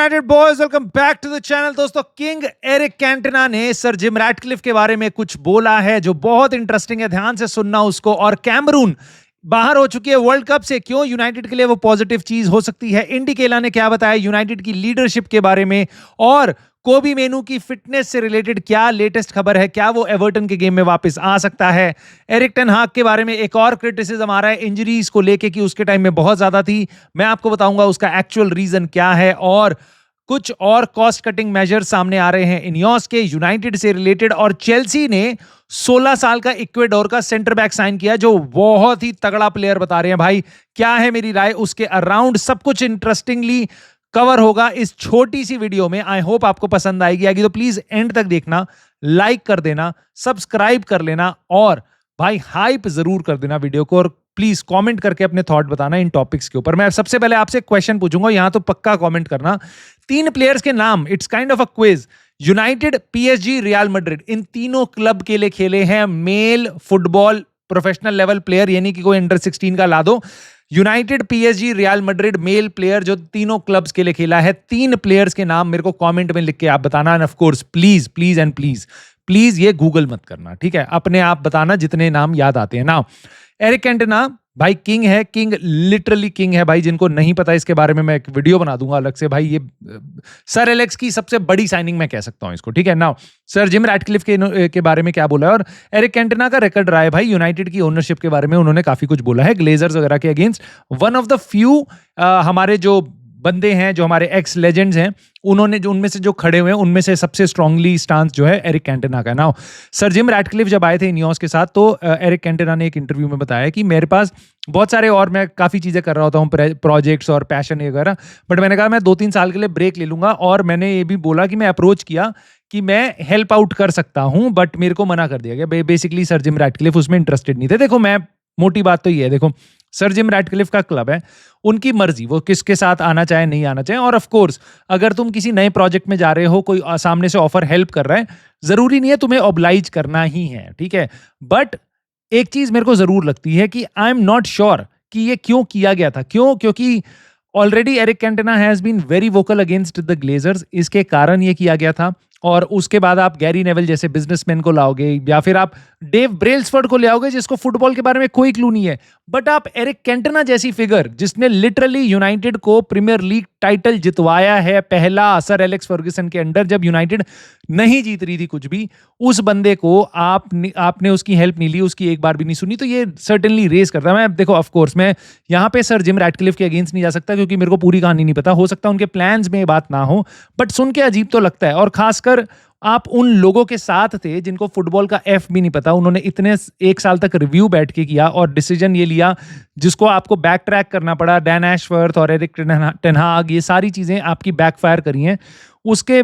United boys, welcome back to the channel. दोस्तों, King Eric Cantona ने sir Jim Ratcliffe के बारे में कुछ बोला है जो बहुत इंटरेस्टिंग है, ध्यान से सुनना उसको। और कैमरून बाहर हो चुकी है वर्ल्ड कप से, क्यों यूनाइटेड के लिए वो पॉजिटिव चीज हो सकती है। इंडी केला ने क्या बताया यूनाइटेड की लीडरशिप के बारे में, और कोबी मेनू की फिटनेस से रिलेटेड क्या लेटेस्ट खबर है, क्या वो एवर्टन के गेम में वापस आ सकता है। एरिक टेन हाग के बारे में एक और क्रिटिसिज्म आ रहा है इंजरीज को लेके कि उसके टाइम में बहुत ज्यादा थी। मैं आपको बताऊंगा उसका एक्चुअल रीजन क्या है, और कुछ और कॉस्ट कटिंग मेजर्स सामने आ रहे हैं इनियोस के यूनाइटेड से रिलेटेड। और चेल्सी ने 16 साल का इक्वेडोर का सेंटर बैक साइन किया जो बहुत ही तगड़ा प्लेयर बता रहे हैं भाई। क्या है मेरी राय उसके अराउंड, सब कुछ इंटरेस्टिंगली कवर होगा इस छोटी सी वीडियो में। आई होप आपको पसंद आएगी तो प्लीज एंड तक देखना, लाइक कर देना, सब्सक्राइब कर लेना, और भाई हाइप जरूर कर देना वीडियो को। और प्लीज कमेंट करके अपने थॉट बताना इन टॉपिक्स के ऊपर। मैं सबसे पहले आपसे क्वेश्चन पूछूंगा, यहां तो पक्का कमेंट करना। 3 प्लेयर्स के नाम, it's kind of a quiz. United, PSG, Real Madrid, इन तीनों क्लब के लिए खेले हैं male football professional level player, यानी कि कोई अंडर 16 का ला दो। United, PSG, Real Madrid male player जो तीनों क्लब्स के लिए खेला है। 3 प्लेयर्स के नाम मेरे को कमेंट में लिख के आप बताना। End of course please please and please please ये गूगल मत करना, ठीक है? अपने आप बताना जितने नाम याद आते हैं। नाउ एरिक कैंटना भाई किंग है, किंग लिटरली किंग है भाई। जिनको नहीं पता इसके बारे में मैं एक वीडियो बना दूंगा अलग से भाई। ये सर एलेक्स की सबसे बड़ी साइनिंग मैं कह सकता हूं इसको, ठीक है? नाउ सर जिम रैटक्लिफ के बारे में क्या बोला है, और एरिक कैंटना का रिकॉर्ड रहा है भाई यूनाइटेड की ओनरशिप के बारे में। उन्होंने काफी कुछ बोला है ग्लेजर्स वगैरह के against. One of the few हमारे जो बंदे हैं, जो हमारे एक्स लेजेंड्स हैं, उन्होंने जो उनमें से जो खड़े हुए हैं उनमें से सबसे स्ट्रांगली स्टांस जो है एरिक कैंटना का। नाउ सर जिम रैटक्लिफ जब आए थे इनियोस के साथ, तो एरिक कैंटना ने एक इंटरव्यू में बताया कि मेरे पास बहुत सारे और मैं काफ़ी चीज़ें कर रहा होता हूँ, प्रोजेक्ट्स और पैशन वगैरह, बट मैंने कहा मैं 2-3 साल के लिए ब्रेक ले लूंगा। और मैंने ये भी बोला कि मैं अप्रोच किया कि मैं हेल्प आउट कर सकता हूँ, बट मेरे को मना कर दिया गया। बेसिकली सर जिम रैटक्लिफ उसमें इंटरेस्टेड नहीं थे। देखो, मैं मोटी बात तो ये है, देखो सर जिम रैटक्लिफ का क्लब है, उनकी मर्जी, वो किसके साथ आना चाहे नहीं आना चाहे। और ऑफ कोर्स अगर तुम किसी नए प्रोजेक्ट में जा रहे हो, कोई सामने से ऑफर हेल्प कर रहा है, जरूरी नहीं है तुम्हें ऑब्लाइज करना ही है, ठीक है? बट एक चीज मेरे को जरूर लगती है कि आई एम नॉट श्योर कि ये क्यों किया गया था। क्योंकि already Eric Cantona has been very vocal against the Glazers, इसके कारण ये किया गया था। और उसके बाद आप गैरी नेवल जैसे बिजनेसमैन को लाओगे, या फिर आप डेव ब्रेल्सफोर्ड को ले आओगे जिसको फुटबॉल के बारे में कोई क्लू नहीं है। बट आप एरिक कैंटना जैसी फिगर, जिसने लिटरली यूनाइटेड को प्रीमियर लीग टाइटल जितवाया है, पहला सर एलेक्स फर्ग्यूसन के अंडर जब यूनाइटेड नहीं जीत रही थी कुछ भी, उस बंदे को आपने उसकी हेल्प नहीं ली, उसकी एक बार भी नहीं सुनी, तो ये सर्टेनली रेस करता है। मैं देखो, ऑफ कोर्स मैं यहाँ पे सर जिम रैटक्लिफ के अगेंस्ट नहीं जा सकता क्योंकि मेरे को पूरी कहानी नहीं पता, हो सकता है उनके प्लान्स में ये बात ना हो, बट सुन के अजीब तो लगता है। और खासकर आप उन लोगों के साथ थे जिनको फुटबॉल का एफ भी नहीं पता, उन्होंने इतने 1 साल तक रिव्यू बैठ के किया और डिसीजन ये लिया जिसको आपको बैक ट्रैक करना पड़ा। डैन एशवर्थ और एरिक टेन हाग, ये सारी चीजें आपकी बैकफायर करी हैं। उसके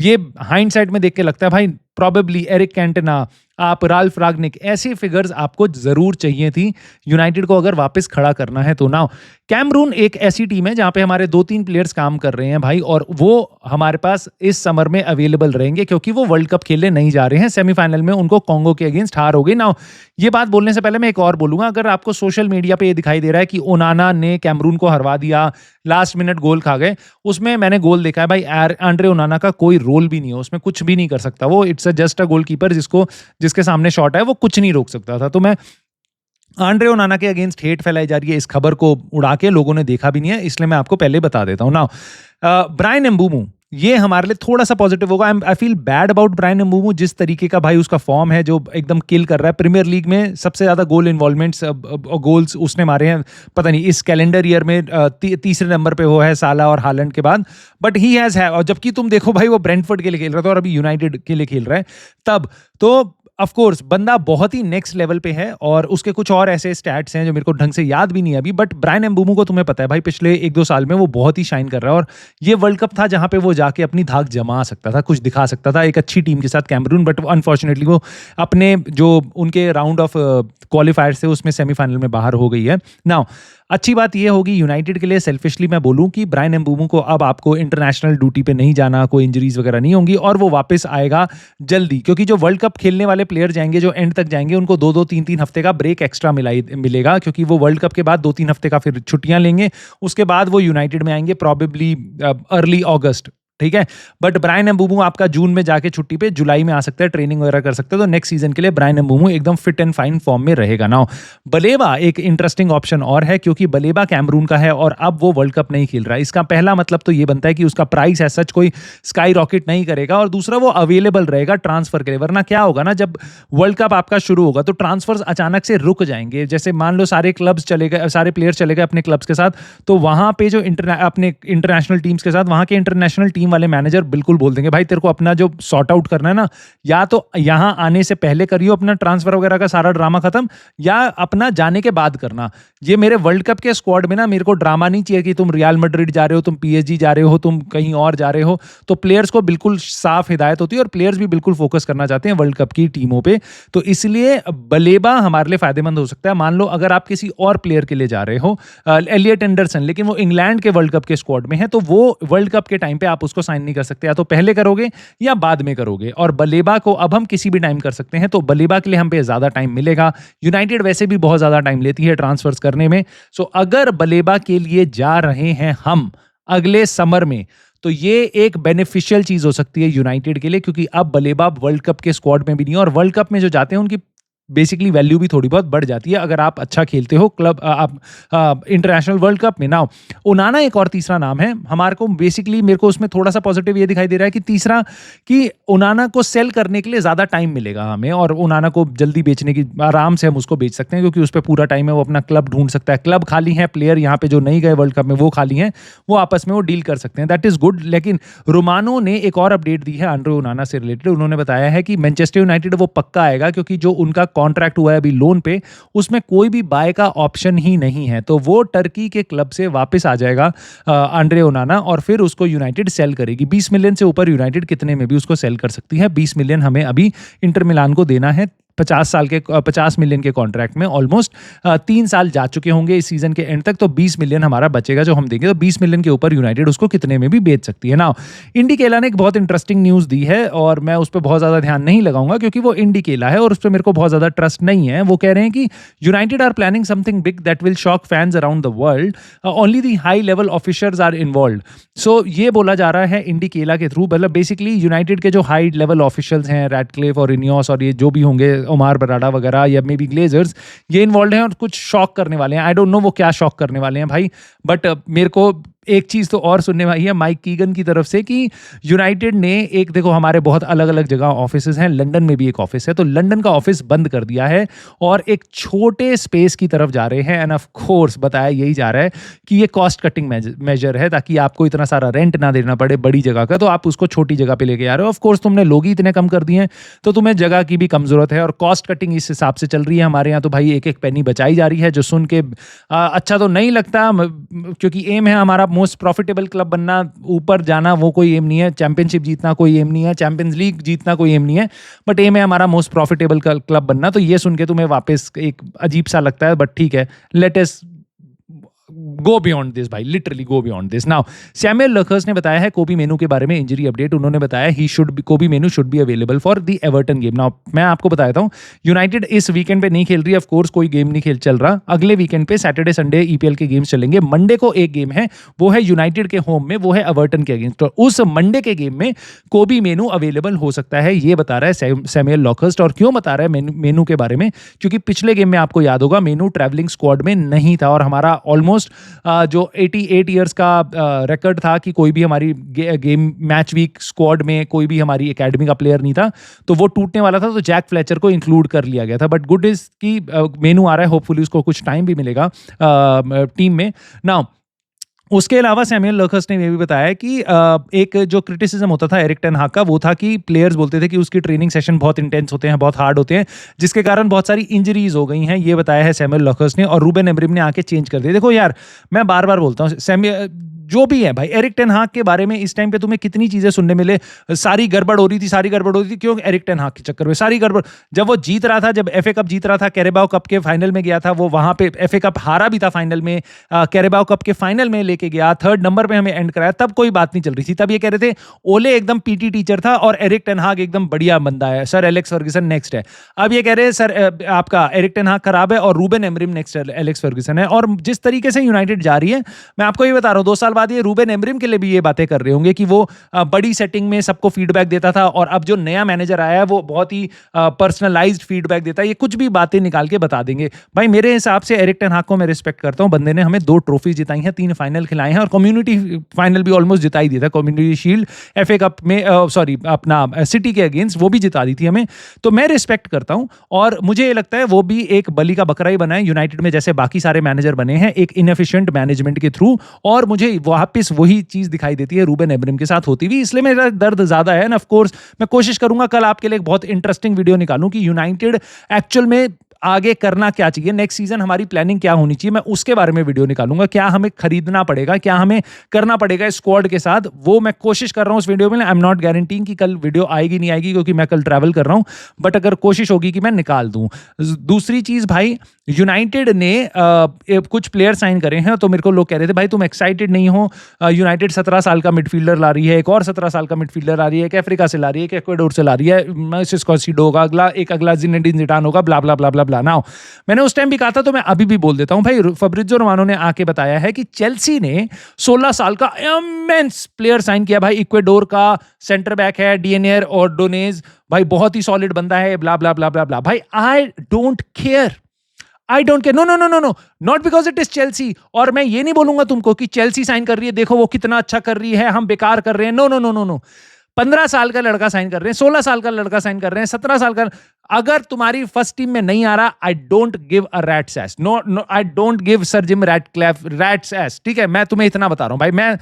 ये हाइंडसाइट में देख के लगता है भाई प्रोबेबली एरिक कैंटना, आप राल्फ रागनिक, ऐसी फिगर्स आपको जरूर चाहिए थी यूनाइटेड को अगर वापस खड़ा करना है तो। नाउ कैमरून एक ऐसी टीम है जहां पे हमारे 2-3 प्लेयर्स काम कर रहे हैं भाई, और वो हमारे पास इस समर में अवेलेबल रहेंगे क्योंकि वो वर्ल्ड कप खेलने नहीं जा रहे हैं। सेमीफाइनल में उनको कांगो के अगेंस्ट हार हो गई। नाउ ये बात बोलने से पहले मैं एक और बोलूंगा, अगर आपको सोशल मीडिया पे ये दिखाई दे रहा है कि ओनाना ने कैमरून को हरवा दिया, लास्ट मिनट गोल खा गए, उसमें मैंने गोल देखा है भाई, आंड्रे ओनाना का कोई रोल भी नहीं है उसमें, कुछ भी नहीं कर सकता वो। इट्स जस्ट अ गोलकीपर जिसके सामने शॉट है वो कुछ नहीं रोक सकता था। तो मैं आंड्रे ओनाना के अगेंस्ट हेट फैलाई जा रही है, इस खबर को उड़ा के लोगों ने देखा भी नहीं है, इसलिए मैं आपको पहले बता देता हूं। नाउ ब्रायन एम्बूमो, ये हमारे लिए थोड़ा सा पॉजिटिव होगा। I feel bad about Bryan Mbeumo, जिस तरीके का भाई उसका फॉर्म है, जो एकदम किल कर रहा है। प्रीमियर लीग में सबसे ज्यादा गोल इन्वॉल्वमेंट्स, गोल्स उसने मारे हैं, पता नहीं इस कैलेंडर ईयर में तीसरे नंबर पे वो है साला और हालैंड के बाद। बट ही हैज है, और जबकि तुम देखो भाई वो ब्रेंटफोर्ड के लिए खेल रहा था और अभी यूनाइटेड के लिए खेल रहा है तब तो ऑफ कोर्स बंदा बहुत ही नेक्स्ट लेवल पे है, और उसके कुछ और ऐसे स्टैट्स हैं जो मेरे को ढंग से याद भी नहीं है अभी। बट ब्रायन एम्बूमो को तुम्हें पता है भाई, पिछले 1-2 साल में वो बहुत ही शाइन कर रहा है, और ये वर्ल्ड कप था जहां पे वो जाके अपनी धाक जमा सकता था, कुछ दिखा सकता था एक अच्छी टीम के साथ कैमरून। बट अनफॉर्चुनेटली वो अपने जो उनके राउंड ऑफ क्वालिफायर्स थे उसमें सेमीफाइनल में बाहर हो गई है। नाउ अच्छी बात यह होगी यूनाइटेड के लिए, सेल्फिशली मैं बोलूं कि ब्रायन एम्बूमो को अब आपको इंटरनेशनल ड्यूटी पे नहीं जाना, कोई इंजरीज वगैरह नहीं होंगी, और वो वापस आएगा जल्दी, क्योंकि जो वर्ल्ड कप खेलने वाले वाले प्लेयर जाएंगे जो एंड तक जाएंगे, उनको 2-2 3-3 हफ्ते का ब्रेक एक्स्ट्रा मिलेगा, क्योंकि वो वर्ल्ड कप के बाद 2-3 हफ्ते का फिर छुट्टियां लेंगे। उसके बाद वो यूनाइटेड में आएंगे प्रॉबेबली अर्ली अगस्त, ठीक है। बट ब्रायन एम्बूमो आपका जून में जाके छुट्टी पे जुलाई में आ सकता है, ट्रेनिंग वगैरह कर सकते हैं, तो नेक्स्ट सीजन के लिए ब्रायन एम्बूमो एकदम फिट एंड फाइन फॉर्म में रहेगा। नाउ बलेबा एक इंटरेस्टिंग ऑप्शन और है, क्योंकि बलेबा कैमरून का है और अब वो वर्ल्ड कप नहीं खेल रहा है। इसका पहला मतलब तो ये बनता है कि उसका प्राइस है सच कोई स्काई रॉकेट नहीं करेगा, और दूसरा वो अवेलेबल रहेगा ट्रांसफर के लिए। वरना क्या होगा ना, जब वर्ल्ड कप आपका शुरू होगा तो ट्रांसफर्स अचानक से रुक जाएंगे। जैसे मान लो सारे क्लब्स चले गए, सारे प्लेयर चले गए अपने क्लब्स के साथ, तो वहां पे जो अपने इंटरनेशनल टीम्स के साथ वहां के इंटरनेशनल टीम वाले मैनेजर बिल्कुल बोल देंगे भाई तेरे को अपना जो सॉर्ट आउट करना है ना, या तो यहां आने से पहले करियो अपना ट्रांसफर वगैरह का सारा ड्रामा खत्म, या अपना जाने के बाद करना। ये मेरे वर्ल्ड कप के स्क्वाड में ना मेरे को ड्रामा नहीं चाहिए कि तुम रियल मैड्रिड जा रहे हो, तुम पीएसजी जा रहे हो, तुम कहीं और जा रहे हो। तो प्लेयर्स को बिल्कुल साफ हिदायत होती है, और प्लेयर्स भी बिल्कुल फोकस करना चाहते हैं वर्ल्ड कप की टीमों पे। तो इसलिए बलेबा हमारे लिए फायदेमंद हो सकता है। मान लो अगर आप किसी और प्लेयर के लिए जा रहे हो, एलियट एंडरसन, लेकिन वो इंग्लैंड के वर्ल्ड कप के स्क्वाड में है, तो वो वर्ल्ड कप के टाइम पे आप उसको साइन नहीं कर सकते, या तो पहले करोगे या बाद में करोगे। और बलेबा को अब हम किसी भी टाइम कर सकते हैं, तो बलेबा के लिए हम पे ज्यादा टाइम मिलेगा। यूनाइटेड वैसे भी बहुत ज्यादा टाइम लेती है ट्रांसफर्स करने में। सो अगर बलेबा के लिए जा रहे हैं हम अगले समर में, तो ये एक बेनिफिशियल चीज हो सकती है यूनाइटेड के लिए, क्योंकि अब बलेबा वर्ल्ड कप के स्क्वाड में भी नहीं है, और वर्ल्ड कप में जो जाते हैं उनकी बेसिकली वैल्यू भी थोड़ी बहुत बढ़ जाती है अगर आप अच्छा खेलते हो क्लब आप इंटरनेशनल वर्ल्ड कप में। नाउ ओनाना एक और तीसरा नाम है हमारे को, बेसिकली मेरे को उसमें थोड़ा सा पॉजिटिव ये दिखाई दे रहा है कि तीसरा कि ओनाना को सेल करने के लिए ज़्यादा टाइम मिलेगा हमें, और ओनाना को जल्दी बेचने की आराम से हम उसको बेच सकते हैं, क्योंकि उस पर पूरा टाइम है, वो अपना क्लब ढूंढ सकता है। क्लब खाली है, प्लेयर यहाँ पे जो नहीं गए वर्ल्ड कप में वो खाली हैं, वो आपस में वो डील कर सकते हैं, दैट इज़ गुड। लेकिन रोमानो ने एक और अपडेट दी है आंड्रे ओनाना से रिलेटेड। उन्होंने बताया है कि मैनचेस्टर यूनाइटेड वो पक्का आएगा, क्योंकि जो उनका कॉन्ट्रैक्ट हुआ है अभी लोन पे, उसमें कोई भी बाय का ऑप्शन ही नहीं है, तो वो टर्की के क्लब से वापस आ जाएगा आंड्रे ओनाना, और फिर उसको यूनाइटेड सेल करेगी। 20 मिलियन से ऊपर यूनाइटेड कितने में भी उसको सेल कर सकती है। 20 मिलियन हमें अभी इंटर मिलान को देना है 50 मिलियन के कॉन्ट्रैक्ट में। ऑलमोस्ट 3 साल जा चुके होंगे इस सीजन के एंड तक, तो 20 मिलियन हमारा बचेगा जो हम देंगे। तो 20 मिलियन के ऊपर यूनाइटेड उसको कितने में भी बेच सकती है। नाउ इंडी केला ने एक बहुत इंटरेस्टिंग न्यूज़ दी है, और मैं उस पर बहुत ज़्यादा ध्यान नहीं लगाऊंगा क्योंकि वो इंडी केला है और उस पर मेरे को बहुत ज़्यादा ट्रस्ट नहीं है। वो कह रहे हैं कि United are planning something big that will shock fans around the world, only the high level officers are involve. So ये बोला जा रहा है इंडी केला के थ्रू, मतलब बेसिकली यूनाइटेड के जो हाई लेवल ऑफिशियल्स हैं, रैडक्लिफ और इनियोस और ये जो भी होंगे, ओमार बराडा वगैरह या मे बी ग्लेजर्स, ये इन्वॉल्व हैं और कुछ शॉक करने वाले हैं। आई डोंट नो वो क्या शॉक करने वाले हैं भाई, बट मेरे को एक चीज़ तो और सुनने वाली है माइक कीगन की तरफ से कि यूनाइटेड ने एक, देखो हमारे बहुत अलग अलग जगह ऑफिस हैं, लंदन में भी एक ऑफिस है, तो लंदन का ऑफिस बंद कर दिया है और एक छोटे स्पेस की तरफ जा रहे हैं। एंड ऑफ कोर्स बताया यही जा रहा है कि ये कॉस्ट कटिंग मेजर है, ताकि आपको इतना सारा रेंट ना देना पड़े बड़ी जगह का, तो आप उसको छोटी जगह पे लेके आ रहे हो। ऑफ कोर्स तुमने लोग ही इतने कम कर दिए हैं, तो तुम्हें जगह की भी कम जरूरत है, और कॉस्ट कटिंग इस हिसाब से चल रही है हमारे यहाँ। तो भाई एक एक पेनी बचाई जा रही है, जो सुन के अच्छा तो नहीं लगता, क्योंकि एम है हमारा मोस्ट प्रॉफिटेबल क्लब बनना, ऊपर जाना वो कोई एम नहीं है, चैंपियनशिप जीतना कोई एम नहीं है, चैंपियंस लीग जीतना कोई एम नहीं है, बट एम है हमारा मोस्ट प्रॉफिटेबल क्लब बनना। तो ये सुन के तुम्हें वापस एक अजीब सा लगता है, बट ठीक है, let us go beyond this भाई, literally go beyond this. Now Samuel Luckhurst ने बताया है कोबी मेनू के बारे में इंजरी अपडेट। उन्होंने बताया कोबी मेनू should be available for the Everton game. Now मैं आपको बता देता हूँ, यूनाइटेड इस वीकेंड पे नहीं खेल रही, ऑफ कोर्स कोई गेम नहीं चल रहा। अगले वीकेंड पे सैटरडे संडे ईपीएल के गेम्स चलेंगे। मंडे को एक गेम है, वो है यूनाइटेड के होम में, वो है एवर्टन के अगेंस्ट। तो उस मंडे के गेम में कोबी मेनू अवेलेबल हो सकता है, ये बता रहा है सैमुअल लखर्स। और क्यों बता रहा है मेनू के बारे में, क्योंकि पिछले गेम में आपको याद होगा मेनू ट्रैवलिंग स्क्वाड में नहीं था, और हमारा ऑलमोस्ट जो 88 इयर्स का रिकॉर्ड था कि कोई भी हमारी गेम मैच वीक स्क्वाड में कोई भी हमारी एकेडमी का प्लेयर नहीं था, तो वो टूटने वाला था, तो जैक फ्लेचर को इंक्लूड कर लिया गया था। बट गुड इज कि मेनू आ रहा है, होपफुली उसको कुछ टाइम भी मिलेगा टीम में। नाउ उसके अलावा सैमुअल लखर्स ने ये भी बताया कि एक जो क्रिटिसिज्म होता था एरिक टेन हाग का, वो था कि प्लेयर्स बोलते थे कि उसकी ट्रेनिंग सेशन बहुत इंटेंस होते हैं, बहुत हार्ड होते हैं, जिसके कारण बहुत सारी इंजरीज हो गई हैं, ये बताया है सैमुअल लखर्स ने। और रूबेन एमरिम ने आके चेंज कर दिया। देखो यार, मैं बार बार बोलता हूँ, जो भी है भाई, एरिक टेन हाग के बारे में इस टाइम पे तुम्हें कितनी चीजें सुनने मिले, सारी गड़बड़ हो रही थी, क्यों? एरिक टेन हाग के चक्कर में सारी गड़बड़। जब वो जीत रहा था, जब एफए कप जीत रहा था, कैरेबाओ कप के फाइनल में गया था, वो वहां पे एफए कप हारा भी था फाइनल में, कैरेबाओ कप के फाइनल में लेके गया, 3rd नंबर पे हमें एंड कराया, तब कोई बात नहीं चल रही थी। तब ये कह रहे थे ओले एकदम पीटी टीचर था और एरिक टेन हाग एकदम बढ़िया बंदा है, सर एलेक्स फर्ग्यूसन नेक्स्ट है। अब ये कह रहे हैं सर आपका एरिक टेन हाग खराब है और Ruben Amorim next Alex Ferguson है। और जिस तरीके से यूनाइटेड जा रही है, मैं आपको ये बता रहा हूं, 2 साल बाद ये रूबेन एमरिम के लिए भी ये बातें कर रहे होंगे कि वो बड़ी सेटिंग में सबको फीडबैक देता था और अब जो नया मैनेजर आया है वो बहुत ही पर्सनलाइज्ड फीडबैक देता है। ये कुछ भी बातें निकाल के बता देंगे। भाई मेरे हिसाब से एरिक टेन हाग को मैं रिस्पेक्ट करता हूं, बंदे ने हमें 2 ट्रॉफी जिताई हैं, 3 फाइनल खिलाए हैं और कम्युनिटी फाइनल भी ऑलमोस्ट जिता ही दिया था, कम्युनिटी शील्ड, एफए कप में सॉरी अपना सिटी के अगेंस्ट वो भी जिता दी थी हमें। तो मैं रिस्पेक्ट करता हूं और मुझे ये लगता है वो भी एक बली का बकरा ही बना है यूनाइटेड में, जैसे बाकी सारे मैनेजर बने हैं एक इनएफिशिएंट मैनेजमेंट के थ्रू। और मुझे वापस वही चीज दिखाई देती है रूबेन एमरिम के साथ होती हुई, इसलिए मेरा दर्द ज्यादा है। एंड ऑफ कोर्स मैं कोशिश करूंगा कल आपके लिए एक बहुत इंटरेस्टिंग वीडियो निकालूं कि यूनाइटेड एक्चुअल में आगे करना क्या चाहिए, नेक्स्ट सीजन हमारी प्लानिंग क्या होनी चाहिए, मैं उसके बारे में वीडियो निकालूंगा। क्या हमें खरीदना पड़ेगा, क्या हमें करना पड़ेगा स्क्वाड के साथ, वो मैं कोशिश कर रहा हूं उस वीडियो में। आई एम नॉट गारंटीइंग कि कल वीडियो आएगी नहीं आएगी क्योंकि मैं कल ट्रैवल कर रहा हूं, बट अगर कोशिश होगी कि मैं निकाल दूं। दूसरी चीज भाई, यूनाइटेड ने कुछ प्लेयर साइन करे हैं, तो मेरे को लोग कह रहे थे भाई तुम एक्साइटेड नहीं हो, यूनाइटेड 17 साल का मिडफील्डर ला रही है, एक और 17 साल का मिडफील्डर ला रही है, एक अफ्रीका से ला रही है, एक इक्वाडोर से ला रही है, मोइसेस कोसिडो होगा अगला, एक अगला जिनेडिन जिडान होगा, ब्ला ब्ला ब्ला ब्ला ब्ला। नाउ मैंने उस टाइम भी कहा था तो मैं अभी भी बोल देता हूं भाई, फब्रिज़ो रोमानो ने आके बताया है कि चेल्सी ने 16 साल का इमेंस प्लेयर साइन किया भाई, इक्वाडोर का सेंटर बैक है डीएनएर और डोनेज, भाई बहुत ही सॉलिड बंदा है, ब्ला ब्ला ब्ला ब्ला ब्ला। भाई I don't care, no no no no no, not because it is Chelsea. और मैं ये नहीं बोलूंगा तुमको कि चेल्सी साइन कर रही है, देखो वो कितना अच्छा कर रही है, हम बेकार कर रहे हैं, no no no no no. 15 साल का लड़का साइन कर रहे हैं, 16 साल का लड़का साइन कर रहे हैं, 17 साल का, अगर तुम्हारी फर्स्ट टीम में नहीं आ रहा, I don't give a rat's ass, no no, I don't give sir Jim rat's ass, ठीक है? मैं तुम्हें इतना बता रहा हूं भाई, मैं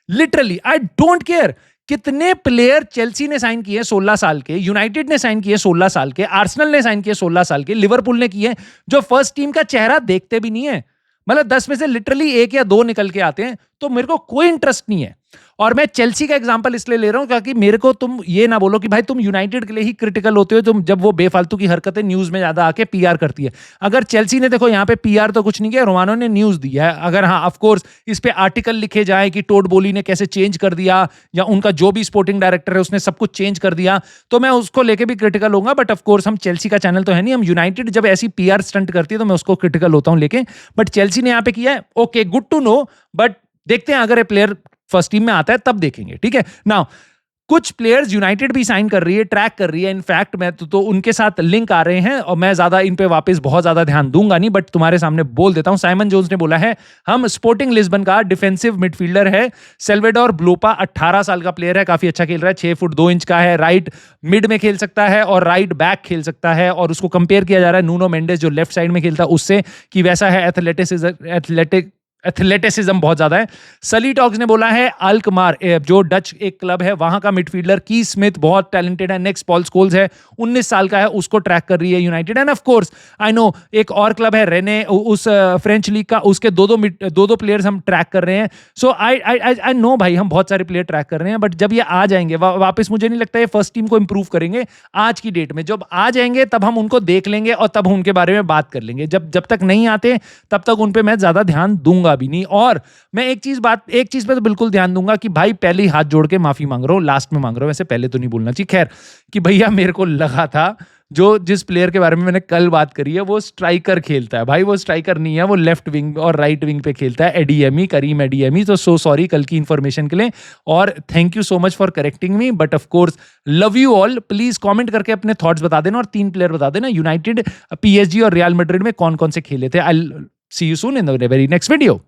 लिटरली आई डोंट केयर कितने प्लेयर चेल्सी ने साइन किए 16 साल के, यूनाइटेड ने साइन किए 16 साल के, आर्सेनल ने साइन किए 16 साल के, लिवरपूल ने किए, जो फर्स्ट टीम का चेहरा देखते भी नहीं है, मतलब 10 में से लिटरली 1 या 2 निकल के आते हैं। तो मेरे को कोई इंटरेस्ट नहीं है। और मैं चेल्सी का एग्जांपल इसलिए ले रहा हूं क्योंकि मेरे को तुम ये ना बोलो कि भाई तुम यूनाइटेड के लिए ही क्रिटिकल होते हो, तुम जब वो बेफालतू की हरकतें न्यूज में ज्यादा आके पीआर करती है। अगर चेल्सी ने, देखो यहाँ पे पीआर तो कुछ नहीं किया, रोमानो ने न्यूज दी है। अगर हाँ ऑफ कोर्स इस पे आर्टिकल लिखे जाए कि टोड बोली ने कैसे चेंज कर दिया, या उनका जो भी स्पोर्टिंग डायरेक्टर है उसने सब कुछ चेंज कर दिया, तो मैं उसको लेके भी क्रिटिकल होऊंगा। बट ऑफ कोर्स हम चेल्सी का चैनल तो है नहीं, हम यूनाइटेड जब ऐसी पीआर स्टंट करती है तो मैं उसको क्रिटिकल होता हूं लेके। बट चेल्सी ने यहाँ पे किया है, okay good to know, but देखते हैं अगर ये प्लेयर फर्स्ट टीम में आता है तब देखेंगे, ठीक है? नाउ कुछ प्लेयर्स यूनाइटेड भी साइन कर रही है, ट्रैक कर रही है, इनफैक्ट मैं तो उनके साथ लिंक आ रहे हैं और मैं ज्यादा इन पे वापस बहुत ज्यादा ध्यान दूंगा नहीं, बट तुम्हारे सामने बोल देता हूं। साइमन जोन्स ने बोला है हम स्पोर्टिंग लिस्बन का डिफेंसिव मिडफील्डर है सेल्वेडोर ब्लोपा, 18 साल का प्लेयर है, काफी अच्छा खेल रहा है, 6 फुट 2 इंच का है, राइट मिड में खेल सकता है और राइट बैक खेल सकता है। और उसको कंपेयर किया जा रहा है नूनो मेंडेस जो लेफ्ट साइड में खेलता है उससे, कि वैसा है, एथलेटिसिज्म बहुत ज्यादा है। सली टॉक्स ने बोला है अल्कमार जो डच एक क्लब है वहां का मिडफील्डर, की स्मिथ बहुत टैलेंटेड है, नेक्स्ट पॉल स्कोल्स है 19 साल का है, उसको ट्रैक कर रही है United. End of course I know एक और क्लब है रेने, उस फ्रेंच लीग का, उसके दो प्लेयर्स हम ट्रैक कर रहे हैं। सो आई नो भाई हम बहुत सारे प्लेयर ट्रैक कर रहे हैं, बट जब ये आ जाएंगे वापस, मुझे नहीं लगता ये फर्स्ट टीम को इंप्रूव करेंगे आज की डेट में। जब आ जाएंगे तब हम उनको देख लेंगे और तब उनके बारे में बात कर लेंगे। जब तक नहीं आते तब तक उन पे मैं ज्यादा ध्यान दूंगा भी नहीं। और मैं एक चीज पे तो बिल्कुल ध्यान दूंगा कि भाई पहले ही हाथ जोड़ के माफी मांग रहा हूं, लास्ट में मांग रहा हूं, वैसे पहले तो नहीं बोलना चाहिए, खैर, कि भैया मेरे को लगा था जिस प्लेयर के बारे में मैंने कल बात करी है वो स्ट्राइकर खेलता है। भाई वो स्ट्राइकर नहीं है, वो लेफ्ट विंग और राइट विंग पे खेलता है, एडीएमी, करीम एडीएमी। तो सो सॉरी कल की इंफॉर्मेशन के लिए, और thank you so much for correcting me, but of course love you all. Please comment करके अपने थॉट्स बता देना और 3 प्लेयर बता देना यूनाइटेड, पीएसजी और रियल मैड्रिड में कौन कौन से खेले थे। I see you soon in the very next video.